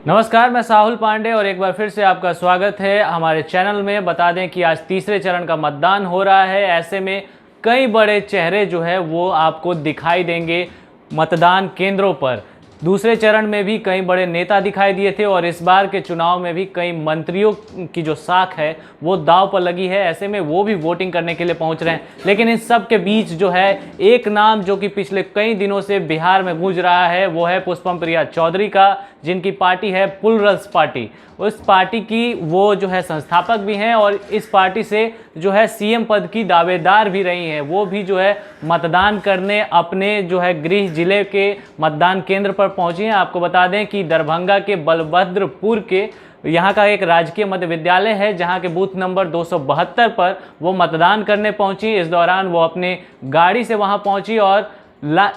नमस्कार, मैं साहुल पांडे और एक बार फिर से आपका स्वागत है हमारे चैनल में। बता दें कि आज तीसरे चरण का मतदान हो रहा है। ऐसे में कई बड़े चेहरे जो है वो आपको दिखाई देंगे मतदान केंद्रों पर। दूसरे चरण में भी कई बड़े नेता दिखाई दिए थे और इस बार के चुनाव में भी कई मंत्रियों की जो साख है वो दांव पर लगी है। ऐसे में वो भी वोटिंग करने के लिए पहुंच रहे हैं। लेकिन इस सब के बीच जो है एक नाम जो कि पिछले कई दिनों से बिहार में गूंज रहा है वो है पुष्पम प्रिया चौधरी का, जिनकी पार्टी है प्लुरल्स पार्टी। उस पार्टी की वो जो है संस्थापक भी हैं और इस पार्टी से जो है सीएम पद की दावेदार भी रही हैं। वो भी जो है मतदान करने अपने जो है गृह जिले के मतदान केंद्र पर पहुंची हैं। आपको बता दें कि दरभंगा के बलभद्रपुर के यहाँ का एक राजकीय मध्य विद्यालय है जहाँ के बूथ नंबर 272 पर वो मतदान करने पहुंची। इस दौरान वो अपने गाड़ी से वहाँ पहुंची और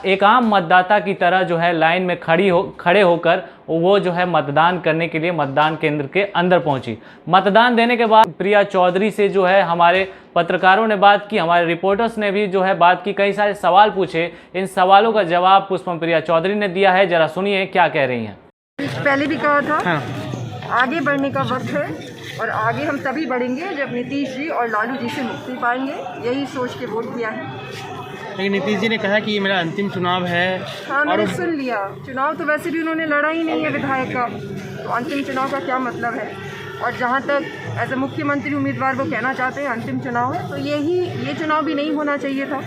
एक आम मतदाता की तरह जो है लाइन में खड़े होकर वो जो है मतदान करने के लिए मतदान केंद्र के अंदर पहुंची। मतदान देने के बाद प्रिया चौधरी से जो है हमारे पत्रकारों ने बात की, हमारे रिपोर्टर्स ने भी जो है बात की, कई सारे सवाल पूछे। इन सवालों का जवाब पुष्पम प्रिया चौधरी ने दिया है। जरा सुनिए क्या कह रही हैं। पहले भी कहा था हाँ। आगे बढ़ने का वक्त है और आगे हम तभी बढ़ेंगे जब नीतीश जी और लालू जी से मुक्ति पाएंगे। यही सोच के वोट किया है। लेकिन नीतीश जी ने कहा कि ये मेरा अंतिम चुनाव है। हाँ, मैंने सुन लिया। चुनाव तो वैसे भी उन्होंने लड़ा ही नहीं है विधायक का, तो अंतिम चुनाव का क्या मतलब है। और जहाँ तक एज ए मुख्यमंत्री उम्मीदवार वो कहना चाहते हैं अंतिम चुनाव है, तो ये चुनाव भी नहीं होना चाहिए था।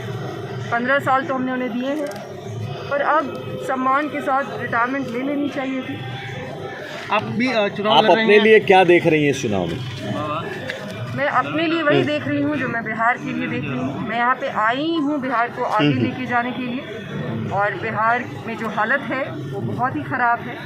15 साल तो हमने उन्हें दिए हैं, पर अब सम्मान के साथ रिटायरमेंट ले लेनी चाहिए थी। आप भी चुनाव आप लड़ रही अपने हैं। लिए क्या देख रही हैं इस चुनाव में? मैं अपने लिए वही देख रही हूँ जो मैं बिहार के लिए देख रही हूँ। मैं यहाँ पे आई हूँ बिहार को आगे लेके जाने के लिए, और बिहार में जो हालत है वो बहुत ही ख़राब है,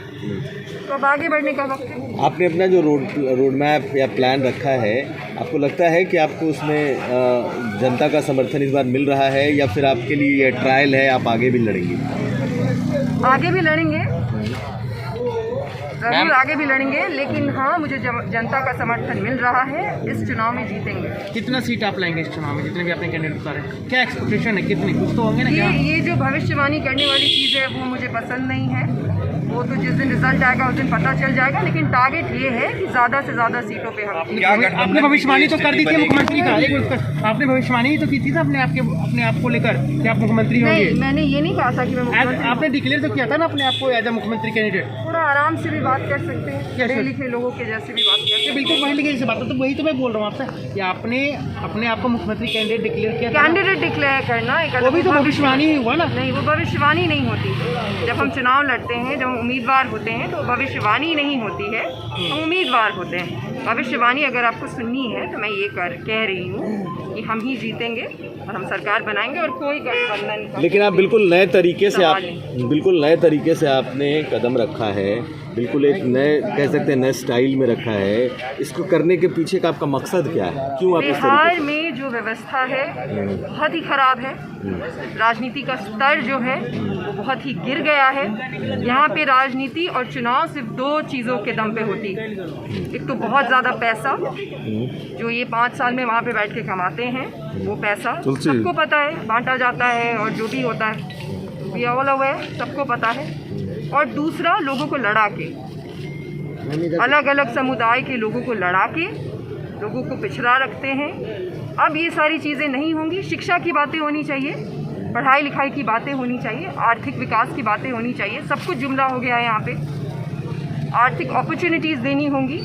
तो अब आगे बढ़ने का वक्त है। आपने अपना जो रोड मैप या प्लान रखा है, आपको लगता है कि आपको उसमें जनता का समर्थन इस बार मिल रहा है, या फिर आपके लिए ये ट्रायल है, आप आगे भी लड़ेंगे? आगे भी लड़ेंगे, ज़रूर आगे भी लड़ेंगे, लेकिन हाँ, मुझे जनता का समर्थन मिल रहा है। इस चुनाव में जीतेंगे। कितना सीट आप लाएंगे इस चुनाव में, जितने भी आपने कैंडिडेट उतारे? क्या एक्सपेक्टेशन है, कितने कुछ तो होंगे ना? ये जो भविष्यवाणी करने वाली चीज़ है वो मुझे पसंद नहीं है। वो तो जिस दिन रिजल्ट आएगा उस दिन पता चल जाएगा, लेकिन टारगेट ये है कि ज़्यादा से ज़्यादा सीटों पे हम। आपने भविष्यवाणी तो कर दी थी मुख्यमंत्री का, आपने भविष्यवाणी तो की थी ना अपने आप को लेकर कि आप मुख्यमंत्री होंगे। नहीं, मैंने ये नहीं कहा था कि मैं मुख्यमंत्री। आपने डिक्लेयर तो किया था ना अपने आप को एज ए मुख्यमंत्री कैंडिडेट। थोड़ा आराम से भी बात कर सकते हैं, पढ़े लिखे लोगों के जैसे भी बात कर सकते हैं। बिल्कुल पढ़े लिखे जैसे बात है, तो वही तो मैं बोल रहा हूँ आपसे कि आपने अपने आप को मुख्यमंत्री कैंडिडेट डिक्लेयर किया। कैंडिडेट डिक्लेयर करना एक वो भी तो भविष्यवाणी ही हुआ ना? नहीं, वो भविष्यवाणी नहीं होती। जब हम चुनाव लड़ते हैं, जब हम उम्मीदवार होते हैं, तो भविष्यवाणी नहीं होती है, हम उम्मीदवार होते हैं। भविष्यवाणी अगर आपको सुननी है तो मैं ये कह रही हूँ कि हम ही जीतेंगे और हम सरकार बनाएंगे और कोई गठबंधन। लेकिन आप बिल्कुल नए तरीके से आपने कदम रखा है, बिल्कुल एक नए कह सकते हैं नए स्टाइल में रखा है। इसको करने के पीछे का आपका मकसद क्या है? क्यों आप इस बिहार में जो व्यवस्था है बहुत ही खराब है। राजनीति का स्तर जो है वो बहुत ही गिर गया है। यहाँ पे राजनीति और चुनाव सिर्फ 2 चीज़ों के दम पे होती है। एक तो बहुत ज़्यादा पैसा जो ये 5 साल में वहाँ पे बैठ के कमाते हैं, वो पैसा सबको पता है, बांटा जाता है, और जो भी होता है ये ऑल अवेयर, सबको पता है। और दूसरा, लोगों को लड़ा के, अलग अलग समुदाय के लोगों को लड़ा के लोगों को पिछड़ा रखते हैं। अब ये सारी चीज़ें नहीं होंगी। शिक्षा की बातें होनी चाहिए, पढ़ाई लिखाई की बातें होनी चाहिए, आर्थिक विकास की बातें होनी चाहिए। सब कुछ जुमला हो गया है यहाँ पे। आर्थिक अपॉर्चुनिटीज़ देनी होंगी।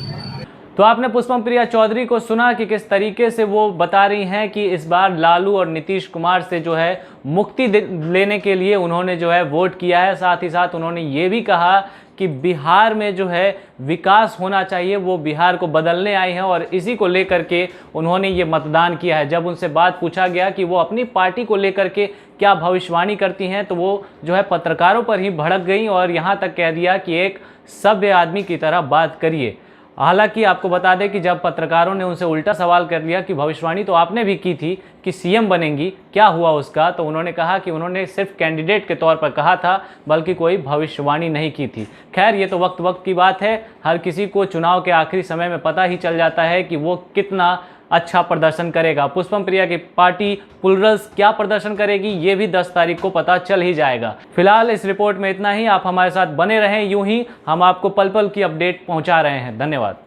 तो आपने पुष्पम प्रिया चौधरी को सुना कि किस तरीके से वो बता रही हैं कि इस बार लालू और नीतीश कुमार से जो है मुक्ति लेने के लिए उन्होंने जो है वोट किया है। साथ ही साथ उन्होंने ये भी कहा कि बिहार में जो है विकास होना चाहिए, वो बिहार को बदलने आई हैं और इसी को लेकर के उन्होंने ये मतदान किया है। जब उनसे बात पूछा गया कि वो अपनी पार्टी को लेकर के क्या भविष्यवाणी करती हैं, तो वो जो है पत्रकारों पर ही भड़क गई और यहाँ तक कह दिया कि एक सभ्य आदमी की तरह बात करिए। हालांकि आपको बता दें कि जब पत्रकारों ने उनसे उल्टा सवाल कर लिया कि भविष्यवाणी तो आपने भी की थी कि सीएम बनेंगी, क्या हुआ उसका, तो उन्होंने कहा कि उन्होंने सिर्फ कैंडिडेट के तौर पर कहा था, बल्कि कोई भविष्यवाणी नहीं की थी। खैर, ये तो वक्त की बात है। हर किसी को चुनाव के आखिरी समय में पता ही चल जाता है कि वो कितना अच्छा प्रदर्शन करेगा। पुष्पम प्रिया की पार्टी प्लुरल्स क्या प्रदर्शन करेगी ये भी 10 तारीख को पता चल ही जाएगा। फिलहाल इस रिपोर्ट में इतना ही। आप हमारे साथ बने रहें, यूं ही हम आपको पल पल की अपडेट पहुंचा रहे हैं। धन्यवाद।